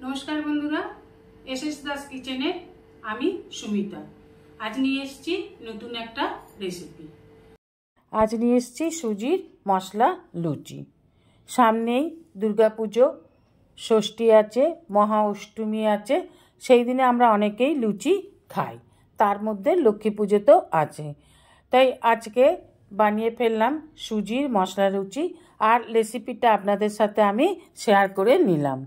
नमस्कार बंधुरा एसएस दास किचेने आमी सुमिता आज निये एसेछि नतून एकटा रेसिपि। आज निये एसेछि सुजिर मशला लुचि। सामनेई दुर्गापुजो षष्ठी आछे, महा अष्टमी आछे, सेई दिने आमरा अनेकेई लुचि खाई, तार मध्य लक्ष्मी पुजो तो आछे। ताई आजके बानिये फेललाम सुजिर मशला लुचि और रेसिपिटा आपनादेर साथे आमी शेयर करे निलाम।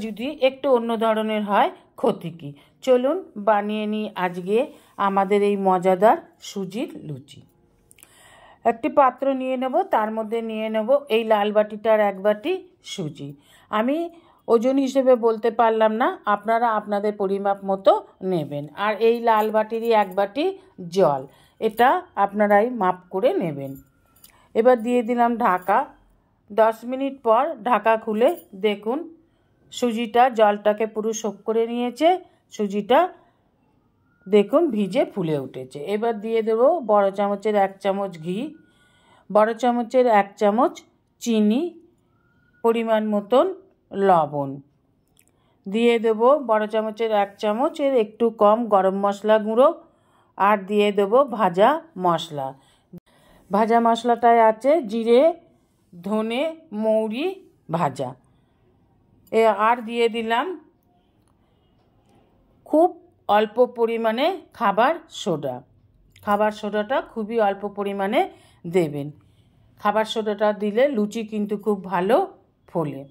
যদি একটু অন্য ধরনের হয় ক্ষতি কি, চলুন বানিয়ে নিই আজকে আমাদের এই মজাদার সুজির লুচি। একটি পাত্র নিয়ে নেব, তার মধ্যে নিয়ে নেব এই লাল বাটিটার এক বাটি সুজি। আমি ওজন হিসেবে বলতে পারলাম না, আপনারা আপনাদের পরিমাপ মতো নেবেন। আর এই লাল বাটিরই এক বাটি জল, এটা আপনারাই মাপ করে নেবেন। এবার দিয়ে দিলাম ঢাকা। 10 মিনিট পর ঢাকা খুলে দেখুন সুজিটা জলটাকে পুরো শোক করে নিয়েছে, সুজিটা দেখুন ভিজে ফুলে উঠেছে। এবার দিয়ে দেব বড় চামচের 1 চামচ ঘি, বড় চামচের 1 চামচ চিনি, পরিমাণ মতন লবণ দিয়ে দেব, বড় চামচের 1 চামচের একটু কম গরম মশলা গুঁড়ো, আর দিয়ে দেব ভাজা মশলা। ভাজা মশলাটায় আছে জিরে, ধনে, মৌরি ভাজা। আর দিয়ে দিলাম খুব অল্প পরিমাণে খাবার সোডা। খাবার সোডাটা খুবই অল্প পরিমাণে দেবেন। খাবার সোডাটা দিলে লুচি কিন্তু খুব ভালো ফোলে।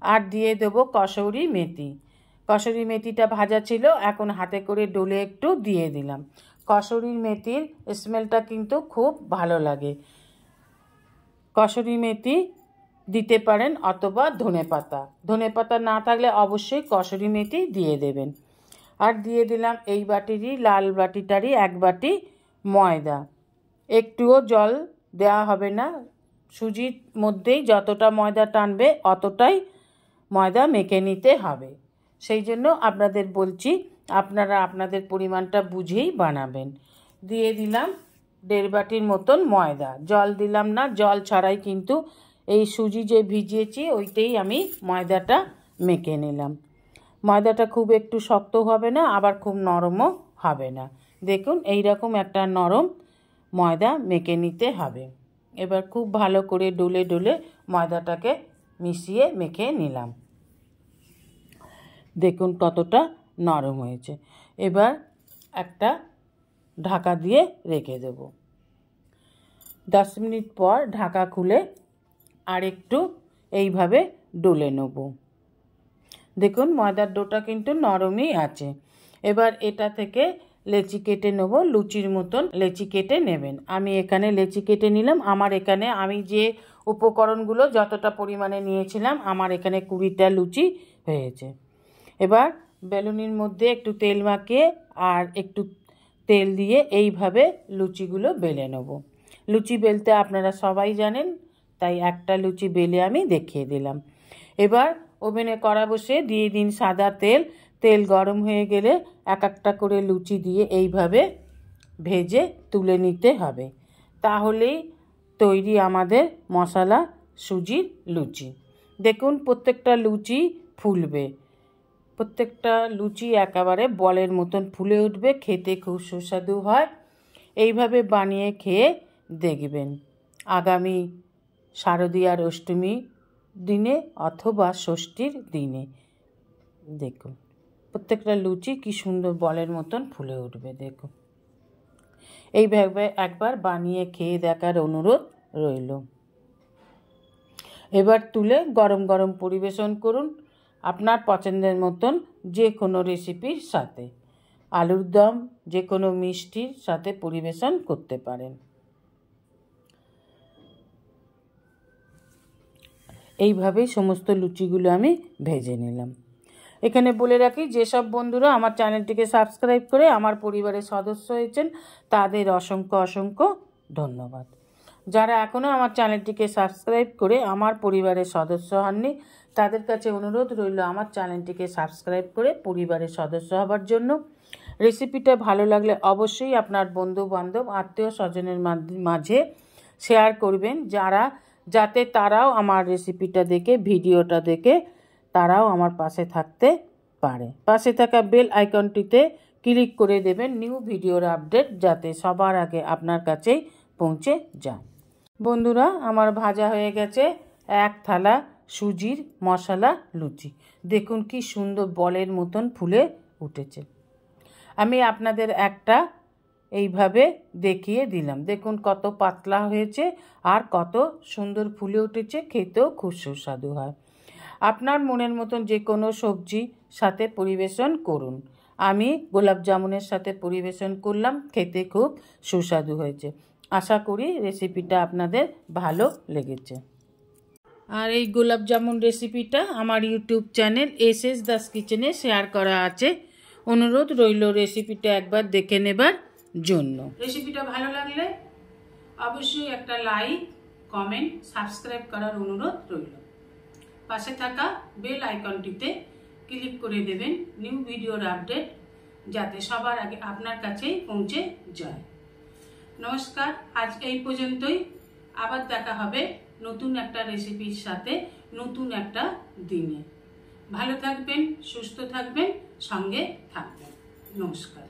আর দিয়ে দেব কসুরি মেথি। কসুরি মেথিটা ভাজা ছিল, এখন হাতে করে ডলে একটু দিয়ে দিলাম। কসুরি মেথির স্মেলটা কিন্তু খুব ভালো লাগে। কসুরি মেথি দিতে পারেন অথবা ধনেপাতা। ধনেপাতা না থাকলে অবশ্যই কসুরি মেথি দিয়ে দেবেন। আর দিয়ে দিলাম এই বাটিরই লাল বাটিটারই এক বাটি ময়দা। একটুও জল দেওয়া হবে না, সুজির মধ্যেই যতটা ময়দা টানবে অতটাই ময়দা মেখে নিতে হবে। সেই জন্য আপনাদের বলছি আপনারা আপনাদের পরিমাণটা বুঝেই বানাবেন। দিয়ে দিলাম 1.5 বাটির মতন ময়দা, জল দিলাম না, জল ছাড়াই কিন্তু এই সুজি যে ভিজিয়েছি ওইটাই আমি ময়দাটা মেখে নিলাম। ময়দাটা খুব একটু শক্ত হবে না, আবার খুব নরমও হবে না। দেখুন এই রকম একটা নরম ময়দা মেখে নিতে হবে। এবার খুব ভালো করে ডলে ডলে ময়দাটাকে মিশিয়ে মেখে নিলাম। দেখুন কতটা নরম হয়েছে। এবার একটা ঢাকা দিয়ে রেখে দেব। 10 মিনিট পর ঢাকা খুলে আর একটু এইভাবে ডলে নেব। দেখুন ময়দার ডোটা কিন্তু নরমই আছে। এবার এটা থেকে লেচি কেটে নেব, লুচির মতন লেচি কেটে নেবেন। আমি এখানে লেচি কেটে নিলাম। আমার এখানে আমি যে উপকরণগুলো যতটা পরিমাণে নিয়েছিলাম আমার এখানে 20টা লুচি হয়েছে। এবার বেলুনির মধ্যে একটু তেল মাখিয়ে আর একটু তেল দিয়ে এইভাবে লুচিগুলো বেলে নেব। লুচি বেলতে আপনারা সবাই জানেন, তাই একটা লুচি বেলে আমি দেখিয়ে দিলাম। এবার ওভেনে কড়া বসে দিয়ে দিন সাদা তেল। তেল গরম হয়ে গেলে এক একটা করে লুচি দিয়ে এইভাবে ভেজে তুলে নিতে হবে। তাহলেই তৈরি আমাদের মশলা সুজির লুচি। দেখুন প্রত্যেকটা লুচি ফুলবে, প্রত্যেকটা লুচি একেবারে বলের মতন ফুলে উঠবে, খেতে খুব সুস্বাদু হয়। এইভাবে বানিয়ে খেয়ে দেখবেন আগামী শারদীয়ার অষ্টমী দিনে অথবা ষষ্ঠীর দিনে। দেখুন প্রত্যেকটা লুচি কি সুন্দর বলের মতন ফুলে উঠবে। দেখুন এইভাবে একবার বানিয়ে খেয়ে দেখার অনুরোধ রইল। এবার তুলে গরম গরম পরিবেশন করুন আপনার পছন্দের মতন যে কোনো রেসিপির সাথে। আলুর দম, যে কোনো মিষ্টির সাথে পরিবেশন করতে পারেন। এইভাবেই সমস্ত লুচিগুলো আমি ভেজে নিলাম। এখানে বলে রাখি যেসব বন্ধুরা আমার চ্যানেলটিকে সাবস্ক্রাইব করে আমার পরিবারের সদস্য হয়েছেন তাদের অসংখ্য অসংখ্য ধন্যবাদ। যারা এখনও আমার চ্যানেলটিকে সাবস্ক্রাইব করে আমার পরিবারের সদস্য হননি তাদের কাছে অনুরোধ রইল আমার চ্যানেলটিকে সাবস্ক্রাইব করে পরিবারের সদস্য হবার জন্য। রেসিপিটা ভালো লাগলে অবশ্যই আপনার বন্ধু বান্ধব আত্মীয় স্বজনের মাঝে শেয়ার করবেন, যাতে তারাও আমার রেসিপিটা দেখে ভিডিওটা দেখে তারাও আমার পাশে থাকতে পারে। পাশে থাকা বেল আইকনটিতে ক্লিক করে দেবেন নিউ ভিডিওর আপডেট যাতে সবার আগে আপনার কাছেই পৌঁছে যায়। বন্ধুরা, আমার ভাজা হয়ে গেছে এক থালা সুজির মশলা লুচি। দেখুন কি সুন্দর বলের মতন ফুলে উঠেছে। আমি আপনাদের একটা এইভাবে দেখিয়ে দিলাম। দেখুন কত পাতলা হয়েছে আর কত সুন্দর ফুলে উঠেছে, খেতেও খুব সুস্বাদু হয়। আপনার মনের মতন যে কোনো সবজি সাথে পরিবেশন করুন। আমি গোলাপ জামুনের সাথে পরিবেশন করলাম, খেতে খুব সুস্বাদু হয়েছে। আশা করি রেসিপিটা আপনাদের ভালো লেগেছে। আর এই গোলাপ জামুন রেসিপিটা আমার ইউটিউব চ্যানেল এসএস দাস কিচেনে শেয়ার করা আছে। অনুরোধ রইল রেসিপিটা একবার দেখে নেবার জন্য। রেসিপিটা ভালো লাগলে অবশ্যই একটা লাইক, কমেন্ট, সাবস্ক্রাইব করার অনুরোধ রইল। পাশে থাকা বেল আইকনটিতে ক্লিক করে দেবেন নিউ ভিডিওর আপডেট যাতে সবার আগে আপনার কাছেই পৌঁছে যায়। নমস্কার, আজ এই পর্যন্তই। আবার দেখা হবে নতুন একটা রেসিপির সাথে নতুন একটা দিনে। ভালো থাকবেন, সুস্থ থাকবেন, সঙ্গে থাকবেন। নমস্কার।